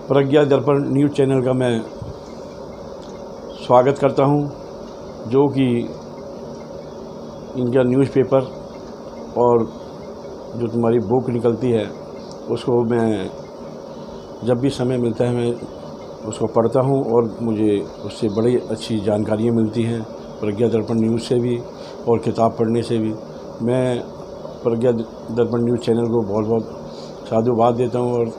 प्रज्ञा दर्पण news channel का मैं स्वागत करता हूं, जो कि इनका न्यूज़पेपर और जो तुम्हारी बुक निकलती है उसको मैं जब भी समय मिलता है मैं उसको पढ़ता हूं और मुझे उससे बड़ी अच्छी जानकारियाँ मिलती हैं, प्रज्ञा दर्पण न्यूज़ से भी और किताब पढ़ने से भी। मैं प्रज्ञा दर्पण न्यूज़ चैनल को बहुत बहुत साधुवाद देता हूं और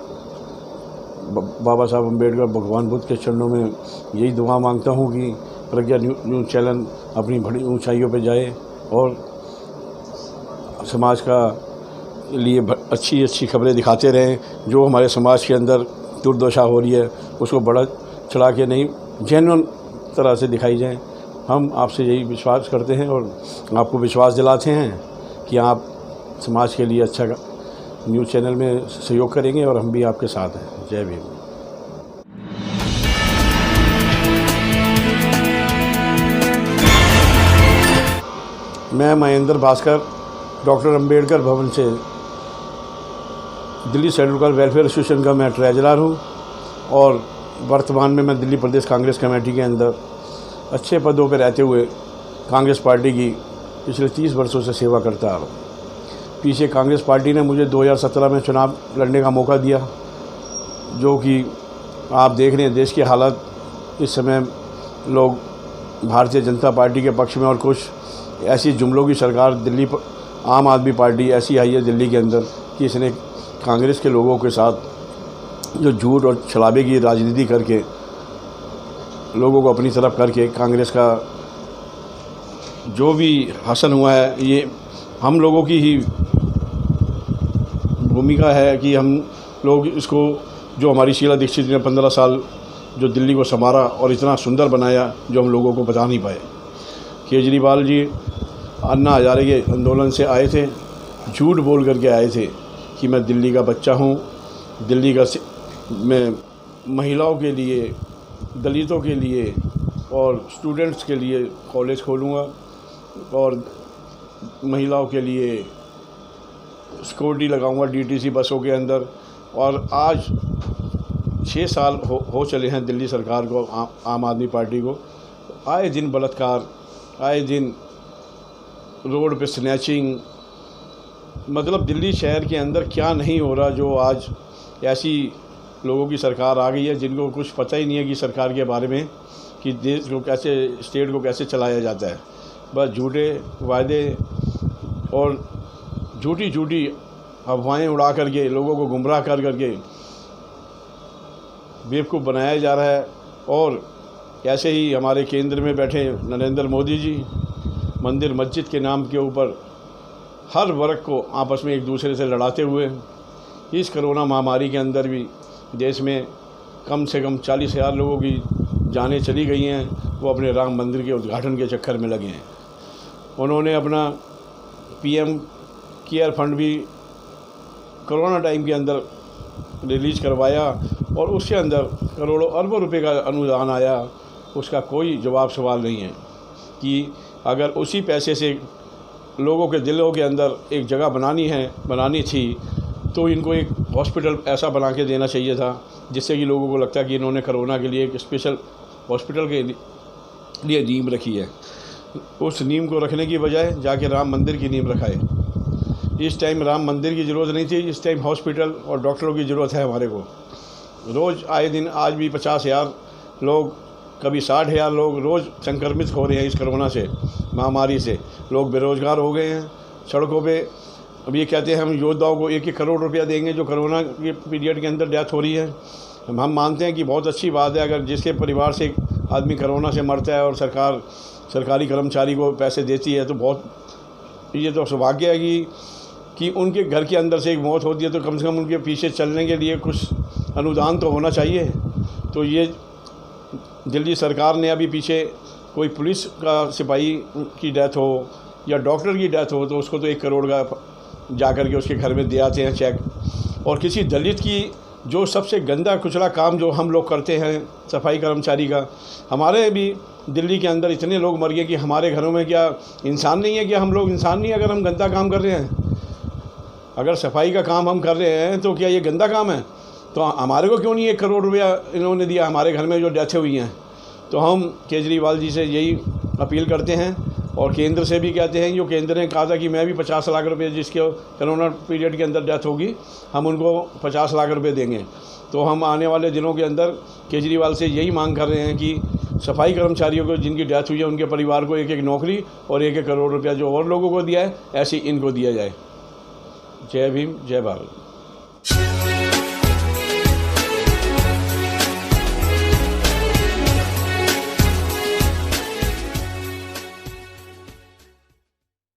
बाबा साहब अम्बेडकर भगवान बुद्ध के चरणों में यही दुआ मांगता हूं कि प्रज्ञा न्यूज़ चैनल अपनी बड़ी ऊंचाइयों पर जाए और समाज का लिए अच्छी अच्छी खबरें दिखाते रहें। जो हमारे समाज के अंदर दुर्दशा हो रही है उसको बड़ा चढ़ा के नहीं, जेन्युइन तरह से दिखाई जाए। हम आपसे यही विश्वास करते हैं और आपको विश्वास दिलाते हैं कि आप समाज के लिए अच्छा न्यूज़ चैनल में सहयोग करेंगे और हम भी आपके साथ हैं। जय भीम। मैं महेंद्र भास्कर डॉक्टर अंबेडकर भवन से Delhi schedule caste welfare association का मैं ट्रेजरर हूँ और वर्तमान में मैं दिल्ली प्रदेश कांग्रेस कमेटी के अंदर अच्छे पदों पर रहते हुए कांग्रेस पार्टी की पिछले 30 वर्षों से सेवा करता आ रहा हूँ। पीछे कांग्रेस पार्टी ने मुझे 2017 में चुनाव लड़ने का मौका दिया, जो कि आप देख रहे हैं देश की हालत इस समय। लोग भारतीय जनता पार्टी के पक्ष में और कुछ ऐसी जुमलों की सरकार दिल्ली आम आदमी पार्टी ऐसी आई है दिल्ली के अंदर कि इसने कांग्रेस के लोगों के साथ जो झूठ और छलावे की राजनीति करके लोगों को अपनी तरफ करके कांग्रेस का जो भी हासिल हुआ है, ये हम लोगों की ही भूमिका है कि हम लोग इसको, जो हमारी शीला दीक्षित ने 15 साल जो दिल्ली को संवारा और इतना सुंदर बनाया, जो हम लोगों को बता नहीं पाए। केजरीवाल जी अन्ना हजारे के आंदोलन से आए थे, झूठ बोल करके आए थे कि मैं दिल्ली का बच्चा हूँ, दिल्ली का मैं महिलाओं के लिए, दलितों के लिए और स्टूडेंट्स के लिए कॉलेज खोलूँगा और महिलाओं के लिए सिक्योरिटी लगाऊंगा डीटीसी बसों के अंदर। और आज 6 साल हो चले हैं दिल्ली सरकार को, आम आदमी पार्टी को। आए दिन बलात्कार, आए दिन रोड पे स्नैचिंग, मतलब दिल्ली शहर के अंदर क्या नहीं हो रहा, जो आज ऐसी लोगों की सरकार आ गई है जिनको कुछ पता ही नहीं है कि सरकार के बारे में, कि देश को कैसे, स्टेट को कैसे चलाया जाता है। बस झूठे वायदे और झूठी अफवाहें उड़ा करके लोगों को गुमराह कर करके बेवकूफ़ बनाया जा रहा है। और ऐसे ही हमारे केंद्र में बैठे नरेंद्र मोदी जी मंदिर मस्जिद के नाम के ऊपर हर वर्ग को आपस में एक दूसरे से लड़ाते हुए इस कोरोना महामारी के अंदर भी देश में कम से कम 40,000 लोगों की जानें चली गई हैं। वो अपने राम मंदिर के उद्घाटन के चक्कर में लगे हैं। उन्होंने अपना पीएम केयर फंड भी कोरोना टाइम के अंदर रिलीज़ करवाया और उसके अंदर करोड़ों अरबों रुपए का अनुदान आया। उसका कोई जवाब सवाल नहीं है कि अगर उसी पैसे से लोगों के दिलों के अंदर एक जगह बनानी थी तो इनको एक हॉस्पिटल ऐसा बना के देना चाहिए था जिससे कि लोगों को लगता है कि इन्होंने कोरोना के लिए एक स्पेशल हॉस्पिटल के लिए नींव रखी है। उस नींव को रखने की बजाय जाके राम मंदिर की नींव रखाए। इस टाइम राम मंदिर की ज़रूरत नहीं थी, इस टाइम हॉस्पिटल और डॉक्टरों की ज़रूरत है हमारे को। रोज़ आए दिन आज भी 50,000 लोग, कभी 60,000 लोग रोज़ संक्रमित हो रहे हैं इस कोरोना से, महामारी से। लोग बेरोज़गार हो गए हैं सड़कों पे। अब ये कहते हैं हम योद्धाओं को 1-1 करोड़ रुपया देंगे जो कोरोना के पीरियड के अंदर डेथ हो रही है। हम मानते हैं कि बहुत अच्छी बात है अगर जिसके परिवार से आदमी कोरोना से मरता है और सरकार सरकारी कर्मचारी को पैसे देती है तो बहुत, ये तो सौभाग्य है कि उनके घर के अंदर से एक मौत होती है तो कम से कम उनके पीछे चलने के लिए कुछ अनुदान तो होना चाहिए। तो ये दिल्ली सरकार ने अभी पीछे कोई पुलिस का सिपाही की डेथ हो या डॉक्टर की डेथ हो तो उसको तो 1 करोड़ का जा कर के उसके घर में दे आते हैं चेक। और किसी दलित की जो सबसे गंदा कुचला काम जो हम लोग करते हैं सफाई कर्मचारी का, हमारे भी दिल्ली के अंदर इतने लोग मर गए कि हमारे घरों में क्या इंसान नहीं है? क्या हम लोग इंसान नहीं अगर हम गंदा काम कर रहे हैं? अगर सफाई का काम हम कर रहे हैं तो क्या ये गंदा काम है? तो हमारे को क्यों नहीं 1 करोड़ रुपया इन्होंने दिया, हमारे घर में जो डेथें हुई हैं। तो हम केजरीवाल जी से यही अपील करते हैं और केंद्र से भी कहते हैं, जो केंद्र ने कहा था कि मैं भी 50 लाख रुपये जिसके कोरोना पीरियड के अंदर डेथ होगी हम उनको 50 लाख रुपये देंगे। तो हम आने वाले दिनों के अंदर केजरीवाल से यही मांग कर रहे हैं कि सफाई कर्मचारियों को जिनकी डेथ हुई है उनके परिवार को 1-1 नौकरी और 1-1 करोड़ रुपया जो और लोगों को दिया है ऐसे इनको दिया जाए। जय भीम, जय भारत।